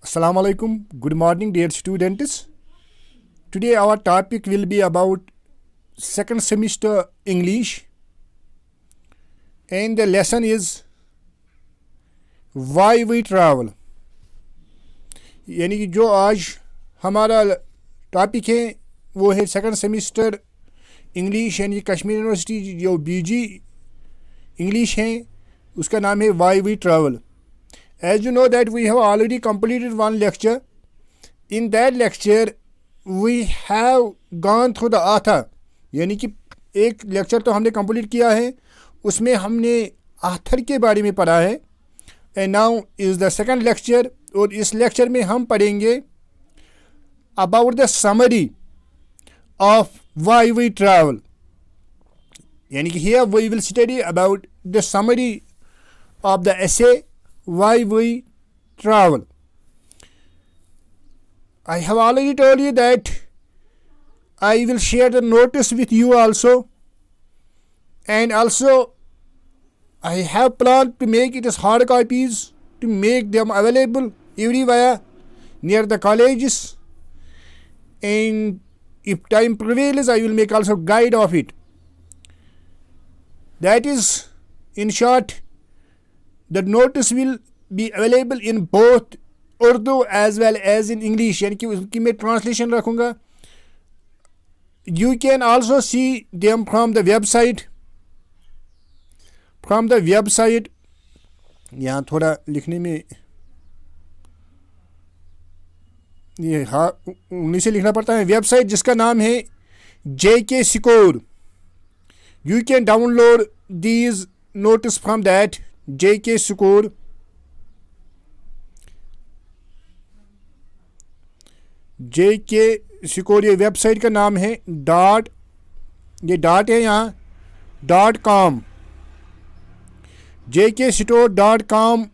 Assalamu alaikum. Good morning, dear students. Today our topic will be about second semester English, and the lesson is why we travel. यानी कि जो आज हमारा topic है वो है सेकंड सेमेस्टर इंग्लिश, यानी कश्मीर यूनिवर्सिटी जो बीजी इंग्लिश है उसका नाम है why we travel. As you know that we have already completed one lecture. In that lecture we have gone through the author, यानी कि एक लेक्चर तो हमने कंप्लीट किया है, उसमें हमने आथर के बारे में पढ़ा है. And now is the second lecture, और इस लेक्चर में हम पढ़ेंगे about the summary of why we travel. यानी कि here we will study about the summary of the essay why we travel. I have already told you that I will share the notice with you also, and also I have planned to make it as hard copies to make them available everywhere near the colleges, and if time prevails I will make also guide of it. That is, in short, the notice will be available in both Urdu as well as in English, यानी कि उसकी मैं translation रखूँगा. You can also see them from the website. यहाँ थोड़ा लिखने में ये हाँ उन्हीं से लिखना पड़ता है. वेबसाइट जिसका नाम है JK Score. You can download these notice from that JK Score. JK Score ये वेबसाइट का नाम है. ये डॉट है यहाँ .com. JKStore.com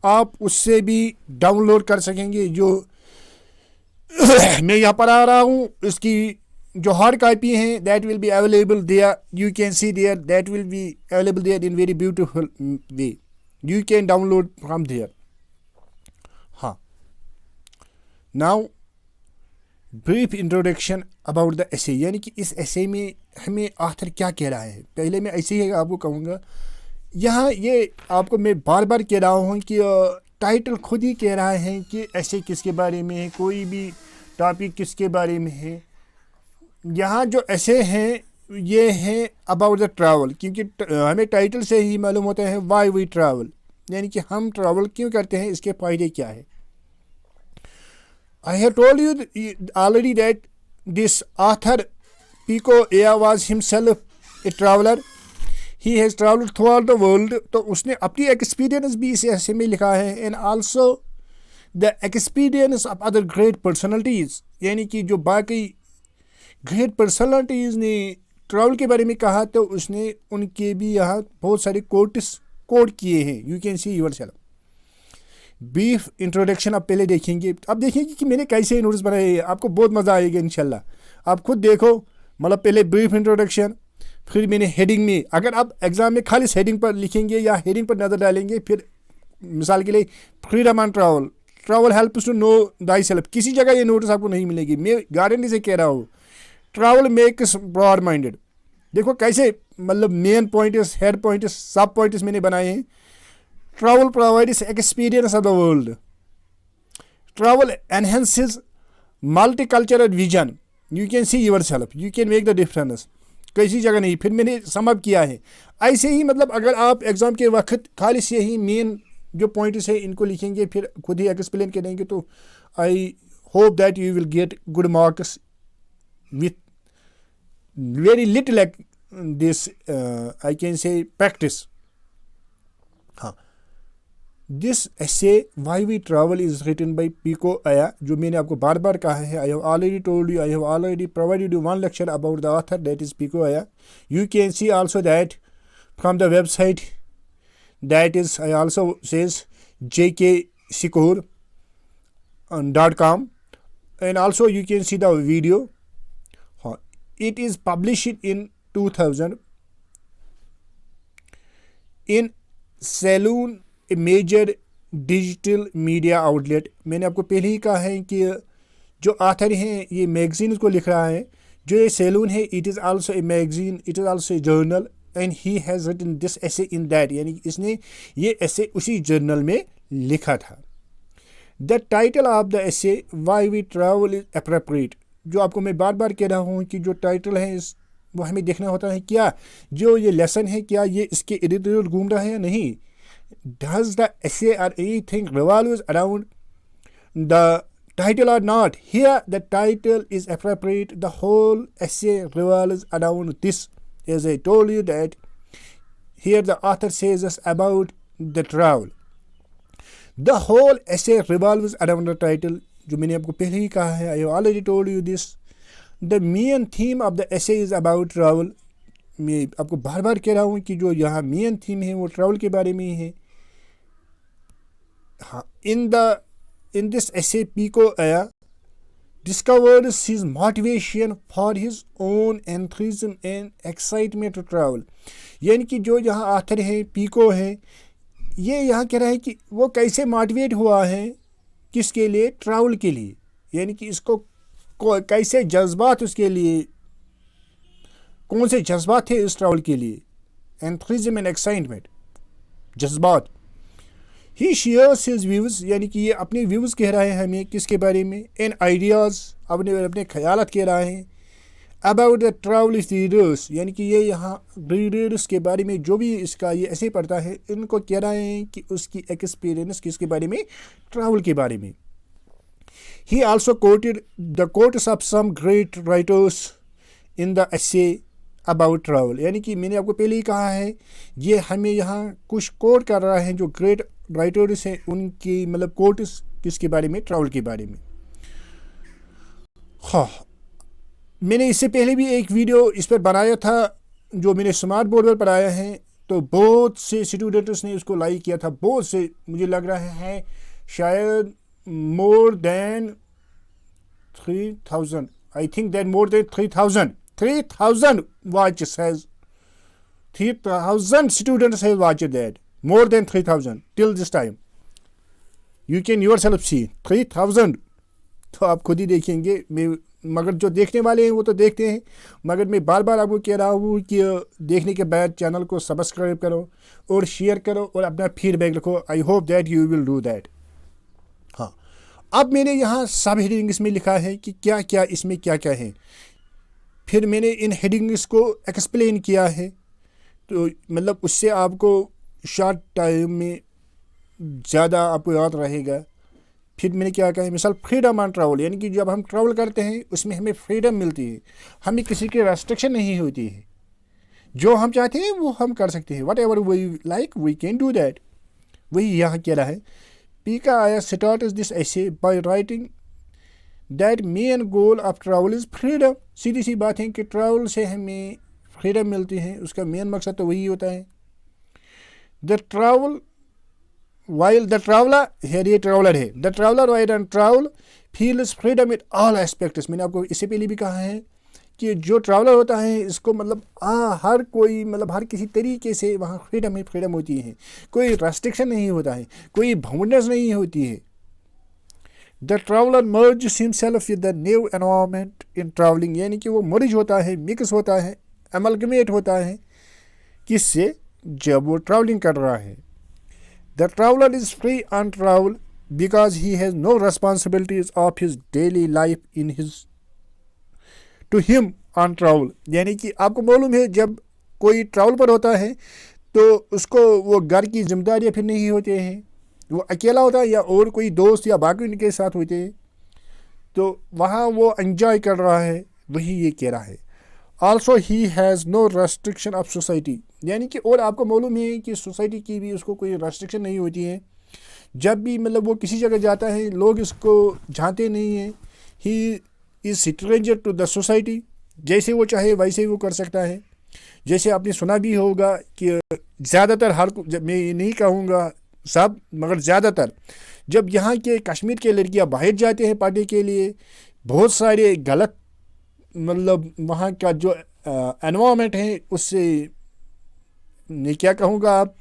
आप उससे भी डाउनलोड कर सकेंगे. जो मैं यहाँ पर आ रहा हूँ उसकी जो हार्ड कॉपी हैं that will be available there. You can see there, that will be available there in very beautiful way. You can download from there. हाँ, now brief introduction about the essay, यानी कि इस एसे में हमें आखिर क्या कह रहा है. पहले मैं ऐसे ही आपको कहूँगा. यहाँ ये आपको मैं बार बार कह रहा हूँ कि टाइटल खुद ही कह रहा है कि एसे किसके बारे में है, कोई भी टॉपिक किसके बारे में है. यहाँ जो ऐसे हैं ये हैं अबाउट द ट्रैवल, क्योंकि हमें टाइटल से ही मालूम होता है वाई वी ट्रैवल, यानी कि हम ट्रैवल क्यों करते हैं, इसके फ़ायदे क्या है. I have told you already that this author Pico Iyer was himself a traveller. He has travelled throughout the world. तो उसने अपनी एक्सपीरियंस भी इस ऐसे में लिखा है. And also the experience of other great personalities, यानी कि जो बाकी ग्रेट पर्सनैलिटीज़ ने ट्रैवल के बारे में कहा तो उसने उनके भी यहाँ बहुत सारे कोट किए हैं. You can see yourself. Brief introduction आप पहले देखेंगे. अब देखेंगे कि मैंने कैसे नोट्स बनाए हैं, आपको बहुत मज़ा आएगा इंशाल्लाह. आप खुद देखो, मतलब पहले ब्रीफ इंट्रोडक्शन, फिर मैंने हेडिंग में, अगर आप एग्ज़ाम में खाली हेडिंग पर लिखेंगे या हेडिंग पर नज़र डालेंगे, फिर मिसाल के लिए freedom on travel helps to know thyself, किसी जगह ये नोटिस आपको नहीं मिलेगी. मैं गारंटी से कह रहा हूँ. Travel makes broad minded. देखो कैसे, मतलब मेन पॉइंट्स, हेड पॉइंट्स, सब पॉइंट्स मैंने बनाए हैं. Travel provides experience of the world. Travel enhances multicultural vision. You can see yourself, you can make the difference. किसी जगह नहीं. फिर मैंने सम अप किया है. ऐसे ही मतलब अगर आप एग्ज़ाम के वक्त खाली से ही मेन जो पॉइंट्स है इनको लिखेंगे, फिर खुद ही एक्सप्लेन करेंगे, तो I hope that you will get good marks with very little like this I can say practice. This essay why we travel is written by Pico Aya, जो मैंने आपको बार बार कहा है. I have already told you, I have already provided you one lecture about the author, that is Pico Aya. You can see also that from the website, that is I also says JKScore.com, and also you can see the video. It is published in 2000 in Salon, a major digital media outlet. मैंने आपको पहले ही कहा है कि जो author हैं ये मैगजीन को लिख रहा है, जो ये सैलून है it is also a magazine, it is also a journal and he has written this essay in that, यानी इसने ये ऐसे उसी जर्नल में लिखा था। The title of the essay why we travel is appropriate. जो आपको मैं बार बार कह रहा हूँ कि जो टाइटल है इस वो हमें देखना होता है क्या जो ये लेसन है क्या ये इसके इर्द गिर्द घूम रहा है या नहीं। Does the essay or anything revolves around the title or not? Here the title is appropriate. The whole essay revolves around this. As I told you that here the author says us about the travel. The whole essay revolves around the title. जो मैंने आपको पहले ही कहा है, I have already told you this. The main theme of the essay is about travel. मैं आपको बार बार कह रहा हूँ कि जो यहाँ मेन थीम है वो ट्रैवल के बारे में ही है। हाँ, in this essay Pico discovers his motivation for his own enthusiasm and excitement to travel। यानी कि जो यहाँ आथर है पीको है ये यहाँ कह रहा है कि वो कैसे मोटिवेट हुआ है किसके लिए, ट्रैवल के लिए, यानी कि इसको कैसे जज्बात उसके लिए, कौन से जज्बात थे इस ट्रैवल के लिए, एंथुसियाज्म एंड एक्साइटमेंट, जज्बात। ही शेयर्स हिज व्यूज़, यानी कि ये अपने व्यूज़ कह रहा है हमें किसके बारे में, एंड आइडियाज़, अपने ख्यालात कह रहा है, अबाउट द ट्रैवल रीडर्स, यानी कि ये यहाँ रीडर्स के बारे में जो भी इसका ये ऐसे पढ़ता है इनको कह रहे हैं कि उसकी एक्सपीरियंस किसके बारे में, ट्रैवल के बारे में। He also quoted the quotes of some great writers in the essay about travel, यानी कि मैंने आपको पहले ही कहा है ये हमें यहाँ कुछ कोट कर रहा है जो ग्रेट राइटर्स हैं उनकी मतलब कोट्स किसके बारे में, ट्रैवल के बारे में। हाँ, मैंने इससे पहले भी एक वीडियो इस पर बनाया था जो मैंने स्मार्ट बोर्ड पर पढ़ाया है, तो बहुत से स्टूडेंट्स ने उसको लाइक किया था, बहुत से, मुझे लग रहा है शायद more than 3000, I think that more than 3000 watches has 3000 students have watched that, more than 3000 till this time. You can yourself see 3000, तो आप खुद ही देखेंगे। मैं मगर जो देखने वाले हैं वो तो देखते हैं, मगर मैं बार बार आपको कह रहा हूँ कि देखने के बाद चैनल को सब्सक्राइब करो और शेयर करो और अपना फीडबैक रखो। I hope that you will do that. हाँ, अब मैंने यहाँ सब हेडिंग्स में लिखा है कि क्या क्या इसमें क्या क्या है, फिर मैंने इन हेडिंग्स को एक्सप्लेन किया है, तो मतलब उससे आपको शॉर्ट टाइम में ज़्यादा आपको याद रहेगा। फिर मैंने क्या कहा है, मिसाल फ्रीडम ऑन ट्रैवल, यानी कि जब हम ट्रैवल करते हैं उसमें हमें फ्रीडम मिलती है, हमें किसी की रेस्ट्रिक्शन नहीं होती है, जो हम चाहते हैं वो हम कर सकते हैं, whatever we like we can do that. वही यहाँ कह रहा है, Pico Iyer start this essay by writing that main goal of travel is freedom. सीधी सी बात है कि ट्रैवल से हमें फ्रीडम मिलती है, उसका मेन मकसद तो वही होता है। The travel while the traveller, ये ट्रैवलर है, the traveller while and travel feels freedom in all aspects. मैंने आपको इससे पहले भी कहा है कि जो ट्रैवलर होता है इसको मतलब हर कोई मतलब हर किसी तरीके से वहाँ फ्रीडम ही फ्रीडम होती है, कोई रेस्ट्रिक्शन नहीं होता है, कोई बाउंड्रीज नहीं होती है। The traveller merge himself with the new environment in travelling, यानी कि वो मर्ज होता है, मिक्स होता है, एमलगमेट होता है, किससे, जब वो ट्रैवलिंग कर रहा है। The traveller is free on travel because he has no responsibilities of his daily life in his to him on travel, यानी कि आपको मालूम है जब कोई ट्रैवल पर होता है तो उसको वो घर की जिम्मेदारियाँ फिर नहीं होती हैं, वो अकेला होता है या और कोई दोस्त या बाकी उनके साथ होते हैं, तो वहाँ वो एंजॉय कर रहा है, वही ये कह रहा है। Also he has no restriction of society, यानी कि और आपको मालूम है कि सोसाइटी की भी उसको कोई रेस्ट्रिक्शन नहीं होती है, जब भी मतलब वो किसी जगह जाता है लोग इसको जानते नहीं हैं। He is stranger to the society, जैसे वो चाहे वैसे ही वो कर सकता है। जैसे आपने सुना भी होगा कि ज़्यादातर मैं ये नहीं कहूँगा सब, मगर ज़्यादातर जब यहाँ के कश्मीर के लड़कियाँ बाहर जाते हैं पढ़ने के लिए, बहुत सारे गलत मतलब वहाँ का जो एनवायरनमेंट है उससे मैं क्या कहूँगा आप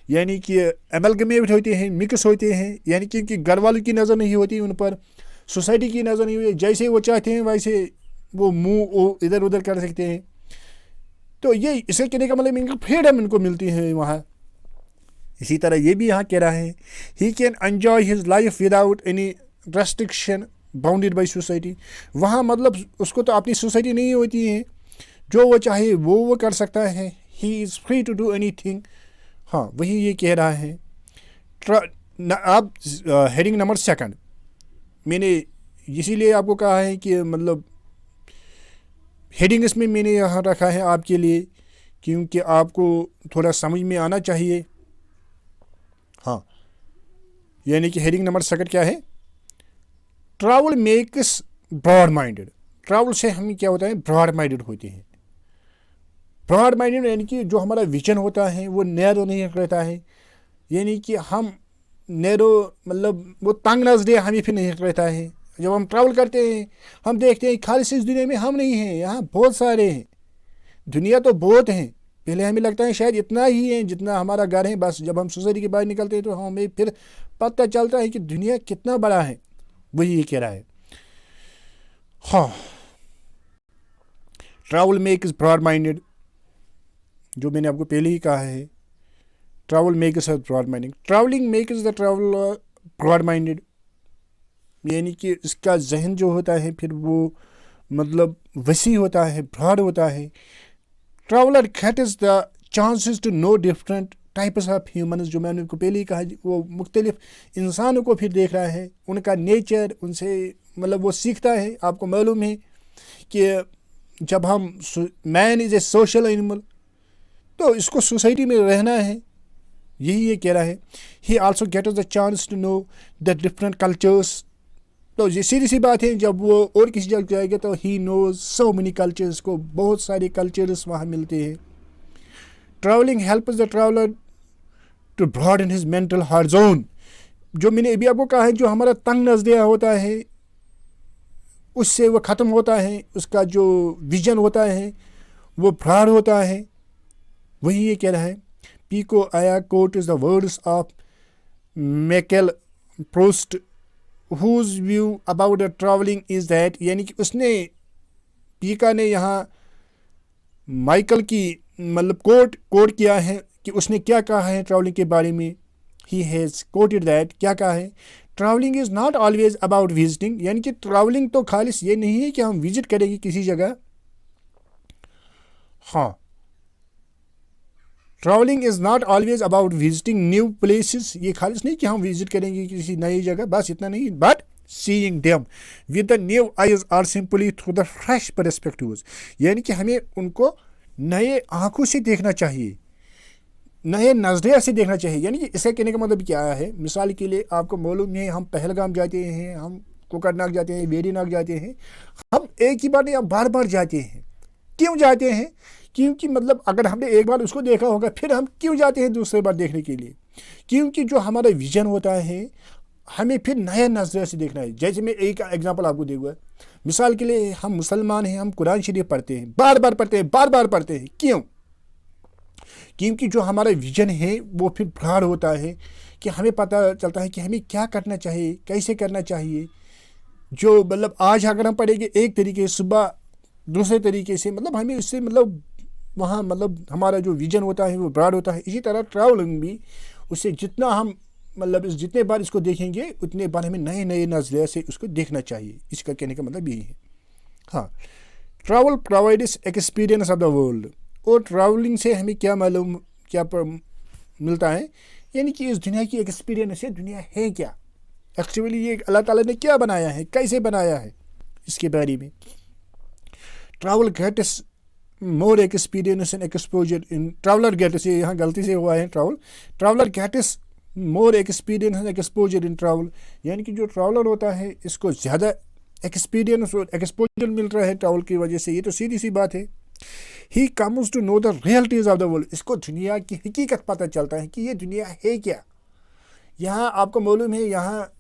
यानी कि एमलगमेट होते हैं, मिक्स होते हैं, यानी कि उनकी घर वालों की नज़र नहीं होती उन पर, सोसाइटी की नज़र नहीं होती, जैसे वो चाहते हैं वैसे वो मुंह इधर उधर कर सकते हैं। तो ये इसे कहने का मतलब इनको फ्रीडम इनको मिलती है वहाँ। इसी तरह ये भी यहाँ कह रहा है he can enjoy his life without any restriction bounded by society. वहाँ मतलब उसको तो अपनी सोसाइटी नहीं होती है, जो वो चाहे वो कर सकता है, he is free to do anything. हाँ, वही ये कह रहा है। आप हेडिंग नंबर 2 मैंने इसीलिए आपको कहा है कि मतलब हेडिंग इसमें मैंने यहाँ रखा है आपके लिए, क्योंकि आपको थोड़ा समझ में आना चाहिए। हाँ, यानी कि हेडिंग नंबर 2 क्या है? Travel makes broad minded. Travel से हम क्या होता है? ब्रॉड माइंडेड होते हैं। ब्रॉड माइंडेड यानी कि जो हमारा विजन होता है वो नैरो नहीं रहता है, यानी कि हम नैरो मतलब वो तंग नजरिया हमें फिर नहीं रहता है। जब हम ट्रैवल करते हैं हम देखते हैं खाली इस दुनिया में हम नहीं हैं, यहाँ बहुत सारे हैं, दुनिया तो बहुत हैं। पहले हमें लगता है शायद इतना ही है जितना हमारा घर है, बस जब हम सोसाइटी के बाहर निकलते हैं तो हमें फिर पता चलता है कि दुनिया कितना बड़ा है। वही ये कह रहा है। हाँ, ट्रैवल मेक्स ब्रॉड माइंडेड, जो मैंने आपको पहले ही कहा है, travel makes broad minded, travelling makes the travel broad minded, यानी कि इसका जहन जो होता है फिर वो मतलब वसी होता है, ब्रॉड होता है। Traveller gets the chances to know different types of humans, जो मैंने आपको पहले ही कहा, वो मुख्तलिफ इंसानों को फिर देख रहा है, उनका नेचर, उनसे मतलब वो सीखता है। आपको मालूम है कि जब हम man is a social animal, तो इसको सोसाइटी में रहना है, यही ये कह रहा है। He also gets the chance to know the different cultures. तो ये सीधी सी बात है, जब वो और किसी जगह जाएगा तो ही नोज सो मेनी कल्चर्स, को बहुत सारे कल्चर्स वहाँ मिलते हैं। Travelling helps the traveller to broaden his mental horizon, जो मैंने अभी आपको कहा है, जो हमारा तंग नज़रिया होता है उससे वो ख़त्म होता है, उसका जो विजन होता है वो ब्रॉड होता है। वही ये कह रहा है। Pico Iyer quote is the words of Marcel Proust whose view about the traveling is that, यानी कि उसने पीका ने यहाँ माइकल की मतलब कोट किया है कि उसने क्या कहा है ट्रैवलिंग के बारे में। he has quoted that, क्या कहा है? Travelling is not always about visiting, यानी कि ट्रैवलिंग तो खालिस ये नहीं है कि हम विजिट करेंगे किसी जगह। हाँ, travelling is not always about visiting new places, ये खालिस नहीं कि हम विजिट करेंगे किसी नई जगह, बस इतना नहीं, but seeing them with the new eyes और simply through the fresh perspectives, यानी कि हमें उनको नए आँखों से देखना चाहिए, नए नज़रिया से देखना चाहिए। यानी कि इसका कहने का मतलब क्या है? मिसाल के लिए आपको मालूम है हम पहलगाम जाते हैं, हम कोकरनाग जाते हैं, वेरीनाग जाते हैं, हम एक ही बार नहीं, हम बार बार जाते हैं। क्यों जाते हैं? क्योंकि मतलब अगर हमने एक बार उसको देखा होगा फिर हम क्यों जाते हैं दूसरी बार देखने के लिए? क्योंकि जो हमारा विजन होता है हमें फिर नया नज़रिया से देखना है। जैसे मैं एक एग्जांपल आपको दूंगा, मिसाल के लिए हम मुसलमान हैं, हम कुरान शरीफ पढ़ते हैं, बार बार पढ़ते हैं, बार बार पढ़ते हैं। क्यों? क्योंकि जो हमारा विजन है वो फिर ब्रॉड होता है कि हमें पता चलता है कि हमें क्या करना चाहिए, कैसे करना चाहिए। जो मतलब आज अगर हम पढ़ेंगे एक तरीके से, सुबह दूसरे तरीके से, मतलब हमें इससे मतलब वहाँ मतलब हमारा जो विजन होता है वो ब्रॉड होता है। इसी तरह ट्रैवलिंग भी, उससे जितना हम मतलब जितने बार इसको देखेंगे उतने बार हमें नए नए नज़रिए से उसको देखना चाहिए। इसका कहने का मतलब यही है। हाँ, travel provides experience of the world, और ट्रैवलिंग से हमें क्या मालूम क्या मिलता है? यानी कि इस दुनिया की एक्सपीरियंस है, दुनिया है क्या एक्चुअली, ये अल्लाह ताला ने क्या बनाया है, कैसे बनाया है, इसके बारे में। Travel gets more experience and exposure in traveller gets, ये यहाँ गलती से हुआ है, traveller gets more experience and exposure in travel, यानी कि जो ट्रैवलर होता है इसको ज़्यादा एक्सपीरियंस और एक्सपोजर मिल रहा है ट्रैवल की वजह से। ये तो सीधी सी बात है। He comes to know the realities of the world, इसको दुनिया की हकीकत पता चलता है कि ये दुनिया है क्या। यहाँ आपको मालूम है, यहाँ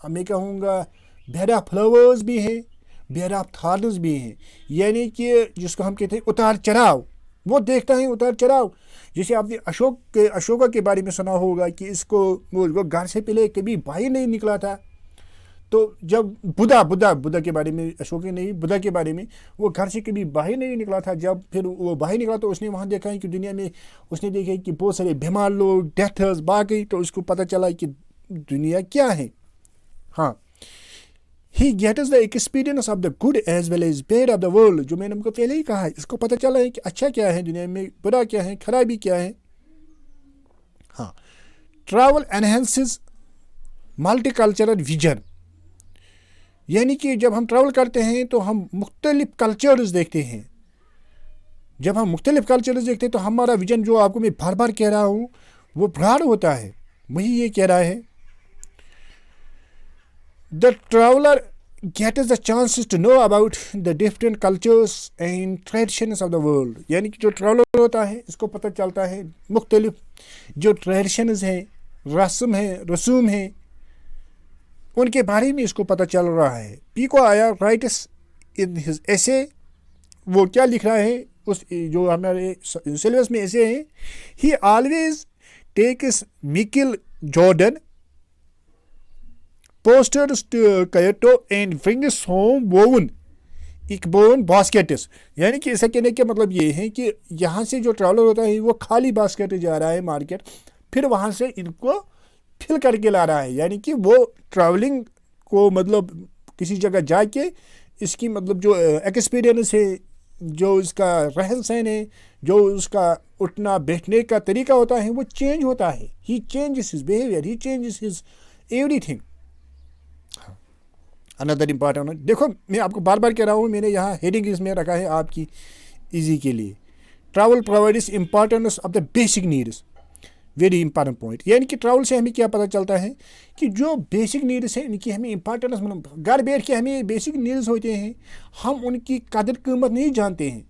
मैं कहूँगा बेड ऑफ फ्लावर्स भी हैं, बेड ऑफ थॉर्न्स भी हैं, यानी कि जिसको हम कहते हैं उतार चढ़ाव, وہ دیکھتا ہے اتار چڑھاؤ. جیسے آپ نے اشوکا کے بارے میں سنا ہوگا کہ اس کو وہ گھر سے پہلے کبھی باہر نہیں نکلا تھا. تو جب بدھا کے بارے میں، اشوک نہیں، بدھا کے بارے میں، وہ گھر سے کبھی باہر نہیں نکلا تھا. جب پھر وہ باہر نکلا تو اس نے وہاں دیکھا ہے کہ دنیا میں اس نے دیکھا کہ بہت سارے بیمار لوگ، ڈیتھز باقی. تو اس کو پتہ چلا کہ دنیا کیا ہے. ہاں، he gets the experience of the good as well as bad of the world. جو میں نے ہم کو پہلے ہی کہا ہے، اس کو پتہ چلا ہے کہ اچھا کیا ہے دنیا میں، برا کیا ہے، خرابی کیا ہے. ہاں، travel enhances multi cultural vision. یعنی کہ جب ہم ٹریول کرتے ہیں تو ہم مختلف کلچرز دیکھتے ہیں. جب ہم مختلف کلچرز دیکھتے ہیں تو ہمارا ویژن، جو آپ کو میں بار بار کہہ رہا ہوں، وہ براڈ ہوتا ہے. وہی یہ کہہ رہا ہے، the traveller gets the chances to know about the different cultures and traditions of the world. یعنی کہ جو ٹریولر ہوتا ہے اس کو پتہ چلتا ہے مختلف جو ٹریڈیشنز ہیں، رسوم ہیں، ان کے بارے میں اس کو پتہ چل رہا ہے. پیکو آیا رائٹس ان ہز ایسے، وہ کیا لکھ رہا ہے اس جو ہمارے سلیبس میں ایسے ہیں. He always takes Michael Jordan posters to Kyoto and brings home woven baskets. یعنی کہ اسے کہنے کا مطلب یہ ہے کہ یہاں سے جو ٹریولر ہوتا ہے وہ خالی باسکٹ جا رہا ہے مارکیٹ، پھر وہاں سے ان کو فل کر کے لا رہا ہے. یعنی کہ وہ ٹریولنگ کو مطلب کسی جگہ جا کے اس کی مطلب جو ایکسپیرینس ہے، جو اس کا رہن سہن ہے، جو اس کا اٹھنا بیٹھنے کا طریقہ ہوتا ہے، وہ چینج ہوتا ہے. ہی چینجز ہز بیہیویئر، ہی چینجز ہز ایوری تھنگ. اندر امپارٹنٹ، دیکھو میں آپ کو بار بار کہہ رہا ہوں، میں نے یہاں ہیڈنگ اس میں رکھا ہے آپ کی ایزی کے لیے. Travel provides importance of the basic needs, very important point. یعنی کہ ٹریول سے ہمیں کیا پتہ چلتا ہے کہ جو بیسک نیڈس ہیں ان کی ہمیں امپارٹنس، گھر بیٹھ کے ہمیں بیسک نیڈس ہوتے ہیں، ہم ان کی قدر قیمت نہیں جانتے ہیں.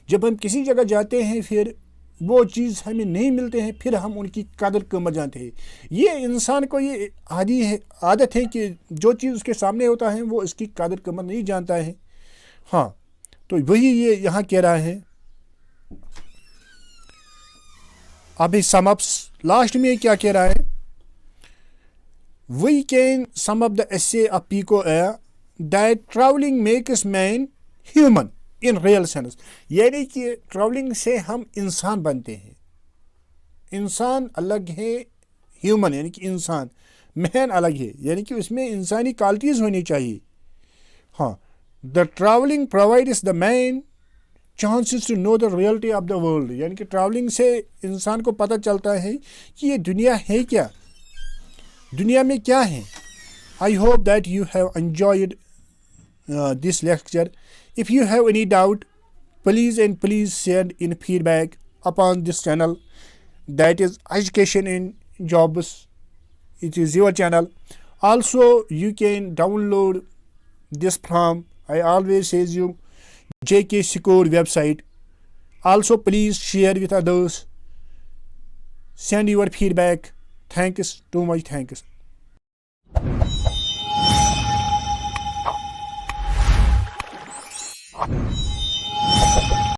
جب ہم کسی جگہ جاتے ہیں پھر وہ چیز ہمیں نہیں ملتے ہیں، پھر ہم ان کی قدر قیمت جانتے ہیں. یہ انسان کو یہ عادت ہے کہ جو چیز اس کے سامنے ہوتا ہے وہ اس کی قدر قیمت نہیں جانتا ہے. ہاں، تو وہی یہ یہاں کہہ رہا ہے. اب سم اپ لاسٹ میں کیا کہہ رہا ہے، we can some up the essay of Pico Iyer that travelling makes man human in real sense. یعنی کہ ٹریولنگ سے ہم انسان بنتے ہیں. انسان الگ ہے، ہیومن یعنی کہ انسان، مین الگ ہے، یعنی کہ اس میں انسانی کوالٹیز ہونی چاہیے. ہاں، the travelling provides the main chances to know the reality of the world. یعنی کہ ٹریولنگ سے انسان کو پتہ چلتا ہے کہ یہ دنیا ہے کیا، دنیا میں کیا ہے. I hope that you have enjoyed this lecture. If you have any doubt, please send in feedback upon this channel, that is Education in Jobs. It is your channel. Also you can download this from, I always says you, JK Score website. Also please share with others, send your feedback. Thanks too much. Thanks.